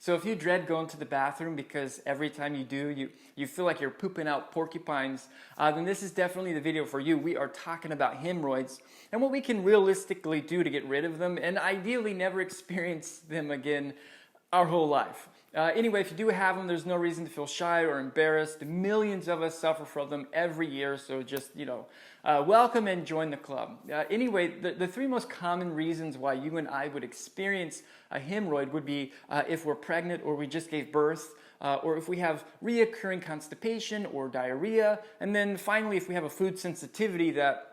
So if you dread going to the bathroom because every time you do, you feel like you're pooping out porcupines, then this is definitely the video for you. We are talking about hemorrhoids and what we can realistically do to get rid of them and ideally never experience them again our whole life. Anyway, if you do have them, there's no reason to feel shy or embarrassed. Millions of us suffer from them every year, so just, welcome and join the club. Anyway, the three most common reasons why you and I would experience a hemorrhoid would be if we're pregnant or we just gave birth, or if we have reoccurring constipation or diarrhea, and then finally if we have a food sensitivity that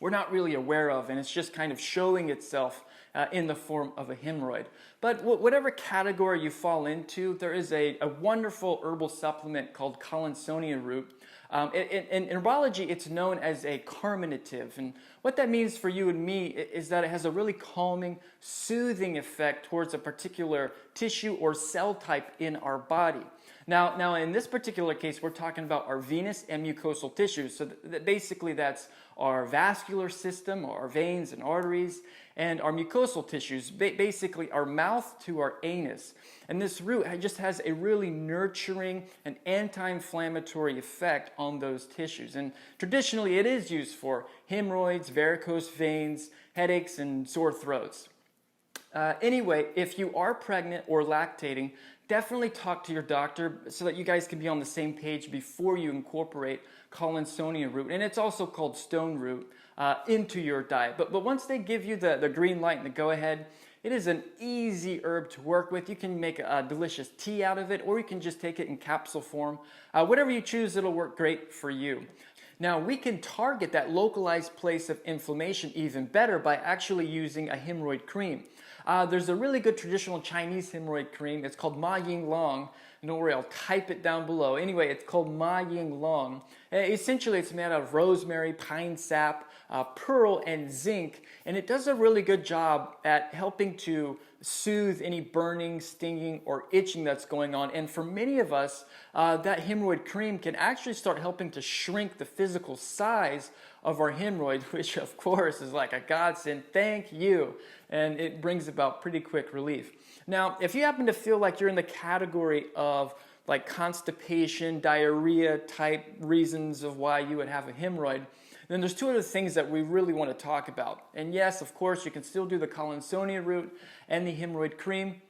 we're not really aware of and it's just kind of showing itself in the form of a hemorrhoid. But whatever category you fall into, there is a wonderful herbal supplement called Collinsonia root. In herbology, it's known as a carminative. And what that means for you and me is that it has a really calming, soothing effect towards a particular tissue or cell type in our body. Now in this particular case, we're talking about our venous and mucosal tissues. So basically that's our vascular system, our veins and arteries, and our mucosal tissues, basically our mouth to our anus. And this root just has a really nurturing and anti-inflammatory effect on those tissues. And traditionally it is used for hemorrhoids, varicose veins, headaches, and sore throats. Anyway, if you are pregnant or lactating, definitely talk to your doctor so that you guys can be on the same page before you incorporate Collinsonia root, and it's also called stone root, into your diet. But once they give you the green light and the go-ahead, it is an easy herb to work with. You can make a delicious tea out of it, or you can just take it in capsule form. Whatever you choose, it'll work great for you. Now, we can target that localized place of inflammation even better by actually using a hemorrhoid cream. There's a really good traditional Chinese hemorrhoid cream. It's called Ma Ying Long. Don't worry, I'll type it down below. Anyway, it's called Ma Ying Long. Essentially, it's made out of rosemary, pine sap, pearl, and zinc. And it does a really good job at helping to soothe any burning, stinging, or itching that's going on. And for many of us, that hemorrhoid cream can actually start helping to shrink the physical size of our hemorrhoid, which of course is like a godsend. Thank you. And it brings about pretty quick relief. Now, if you happen to feel like you're in the category of like constipation, diarrhea type reasons of why you would have a hemorrhoid, then there's two other things that we really want to talk about. And yes, of course, you can still do the Collinsonia root and the hemorrhoid cream,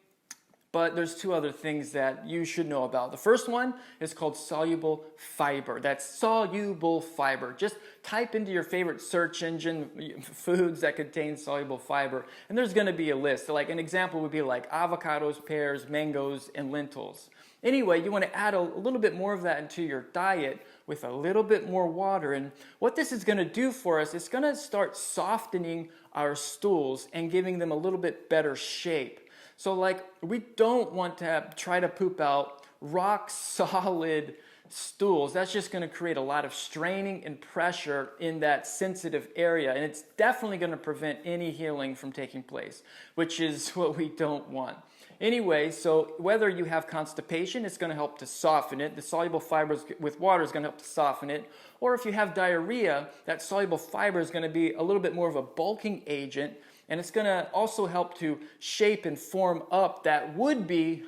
but there's two other things that you should know about. The first one is called soluble fiber. That's soluble fiber. Just type into your favorite search engine foods that contain soluble fiber, and there's going to be a list. So like an example would be like avocados, pears, mangoes, and lentils. Anyway, you want to add a little bit more of that into your diet with a little bit more water. And what this is going to do for us, it's going to start softening our stools and giving them a little bit better shape. So like, we don't want to try to poop out rock solid stools. That's just going to create a lot of straining and pressure in that sensitive area, and it's definitely going to prevent any healing from taking place, which is what we don't want. Anyway, so whether you have constipation, it's going to help to soften it. The soluble fibers with water is going to help to soften it. Or if you have diarrhea, that soluble fiber is going to be a little bit more of a bulking agent, and it's going to also help to shape and form up that would-be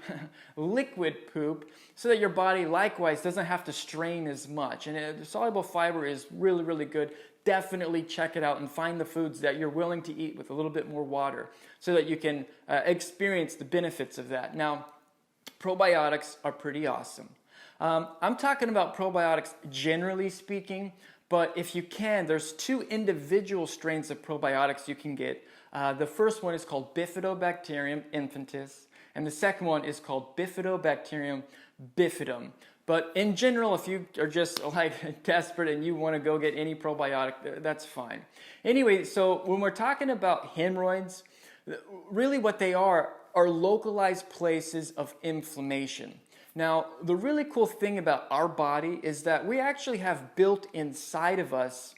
liquid poop so that your body likewise doesn't have to strain as much. And the soluble fiber is really, really good. Definitely check it out and find the foods that you're willing to eat with a little bit more water so that you can experience the benefits of that. Now, probiotics are pretty awesome. I'm talking about probiotics generally speaking, but if you can, there's two individual strains of probiotics you can get. The first one is called Bifidobacterium infantis, and the second one is called Bifidobacterium bifidum. But in general, if you are just like desperate and you want to go get any probiotic, that's fine. Anyway, so when we're talking about hemorrhoids, really what they are localized places of inflammation. Now, the really cool thing about our body is that we actually have built inside of us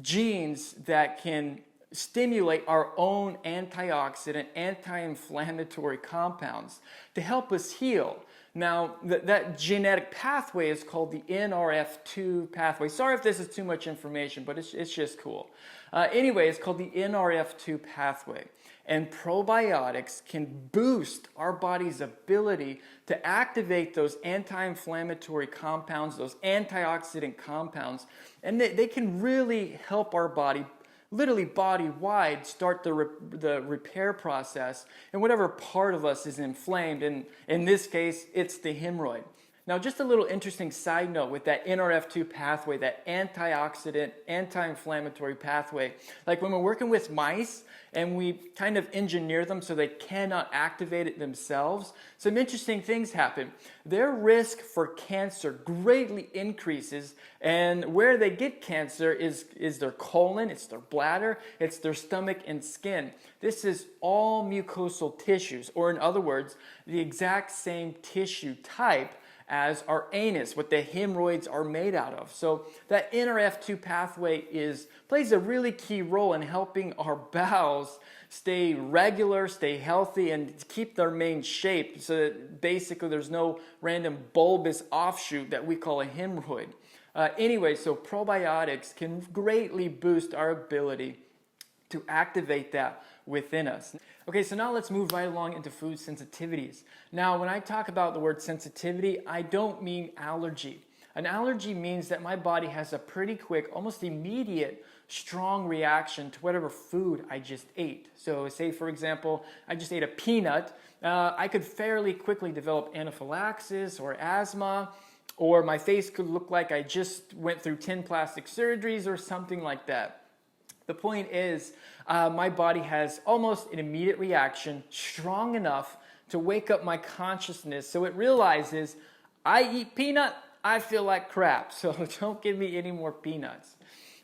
genes that can stimulate our own antioxidant, anti-inflammatory compounds to help us heal. Now, that genetic pathway is called the NRF2 pathway. Sorry if this is too much information, but it's just cool. Anyway, it's called the NRF2 pathway. And probiotics can boost our body's ability to activate those anti-inflammatory compounds, those antioxidant compounds, and they can really help our body, literally body-wide, start the repair process and whatever part of us is inflamed. And in this case, it's the hemorrhoid. Now, just a little interesting side note with that NRF2 pathway, that antioxidant, anti-inflammatory pathway. Like when we're working with mice and we kind of engineer them so they cannot activate it themselves, some interesting things happen. Their risk for cancer greatly increases, and where they get cancer is their colon, it's their bladder, it's their stomach and skin. This is all mucosal tissues, or in other words, the exact same tissue type as our anus, what the hemorrhoids are made out of. So that NRF2 pathway plays a really key role in helping our bowels stay regular, stay healthy, and keep their main shape, so that basically there's no random bulbous offshoot that we call a hemorrhoid. Anyway, so probiotics can greatly boost our ability to activate that within us. Okay, so now let's move right along into food sensitivities. Now, when I talk about the word sensitivity, I don't mean allergy. An allergy means that my body has a pretty quick, almost immediate, strong reaction to whatever food I just ate. So say, for example, I just ate a peanut. I could fairly quickly develop anaphylaxis or asthma, or my face could look like I just went through 10 plastic surgeries or something like that. The point is, my body has almost an immediate reaction, strong enough to wake up my consciousness so it realizes, I eat peanut, I feel like crap, so don't give me any more peanuts.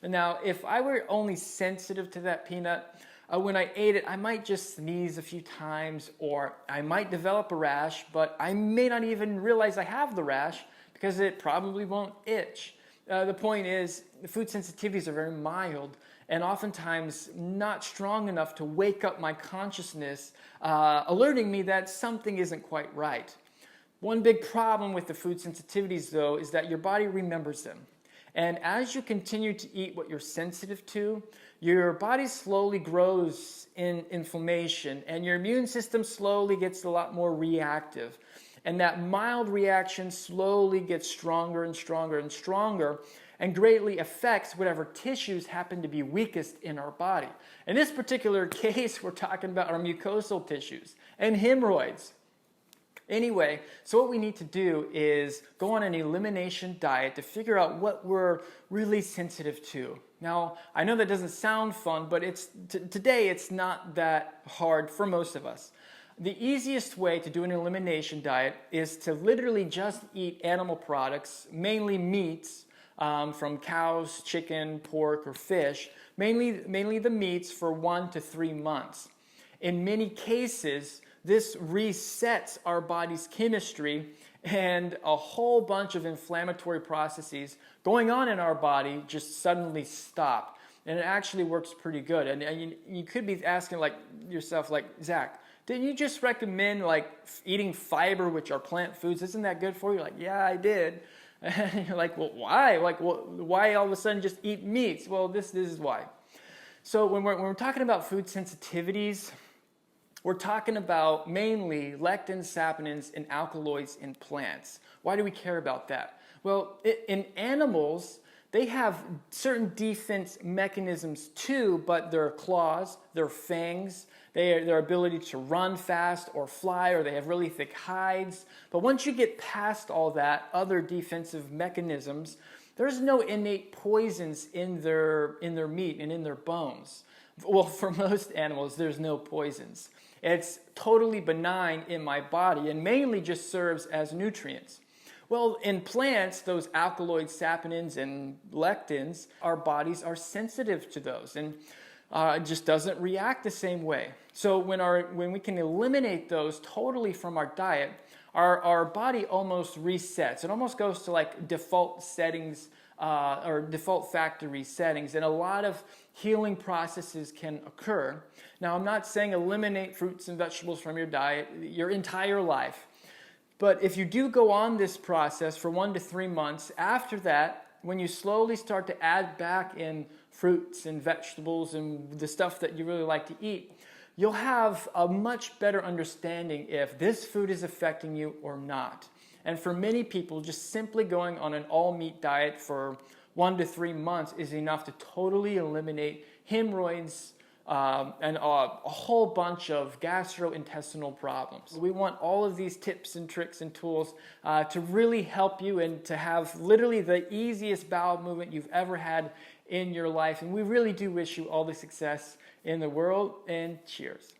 Now, if I were only sensitive to that peanut, when I ate it, I might just sneeze a few times, or I might develop a rash, but I may not even realize I have the rash because it probably won't itch. The point is, the food sensitivities are very mild and oftentimes not strong enough to wake up my consciousness, alerting me that something isn't quite right. One big problem with the food sensitivities, though, is that your body remembers them. And as you continue to eat what you're sensitive to, your body slowly grows in inflammation and your immune system slowly gets a lot more reactive. And that mild reaction slowly gets stronger and stronger and stronger, and greatly affects whatever tissues happen to be weakest in our body. In this particular case, we're talking about our mucosal tissues and hemorrhoids. Anyway, so what we need to do is go on an elimination diet to figure out what we're really sensitive to. Now, I know that doesn't sound fun, but today it's not that hard for most of us. The easiest way to do an elimination diet is to literally just eat animal products, mainly meats, from cows, chicken, pork, or fish, mainly the meats for 1 to 3 months. In many cases, this resets our body's chemistry, and a whole bunch of inflammatory processes going on in our body just suddenly stop. And it actually works pretty good. And you could be asking yourself, Zach, didn't you just recommend eating fiber, which are plant foods? Isn't that good for you? Like, yeah, I did. And you're like, well, why? Why all of a sudden just eat meats? Well, this is why. So when we're talking about food sensitivities, we're talking about mainly lectins, saponins, and alkaloids in plants. Why do we care about that? Well, in animals, they have certain defense mechanisms too, but their claws, their fangs, their ability to run fast or fly, or they have really thick hides. But once you get past all that, other defensive mechanisms, there's no innate poisons in their meat and in their bones. Well, for most animals, there's no poisons. It's totally benign in my body and mainly just serves as nutrients. Well, in plants, those alkaloids, saponins, and lectins, our bodies are sensitive to those, and it just doesn't react the same way. So when we can eliminate those totally from our diet, our body almost resets. It almost goes to default settings or default factory settings, and a lot of healing processes can occur. Now, I'm not saying eliminate fruits and vegetables from your diet your entire life. But if you do go on this process for 1 to 3 months, after that, when you slowly start to add back in fruits and vegetables and the stuff that you really like to eat, you'll have a much better understanding if this food is affecting you or not. And for many people, just simply going on an all-meat diet for 1 to 3 months is enough to totally eliminate hemorrhoids and a whole bunch of gastrointestinal problems. We want all of these tips and tricks and tools to really help you and to have literally the easiest bowel movement you've ever had in your life. And we really do wish you all the success in the world, and cheers.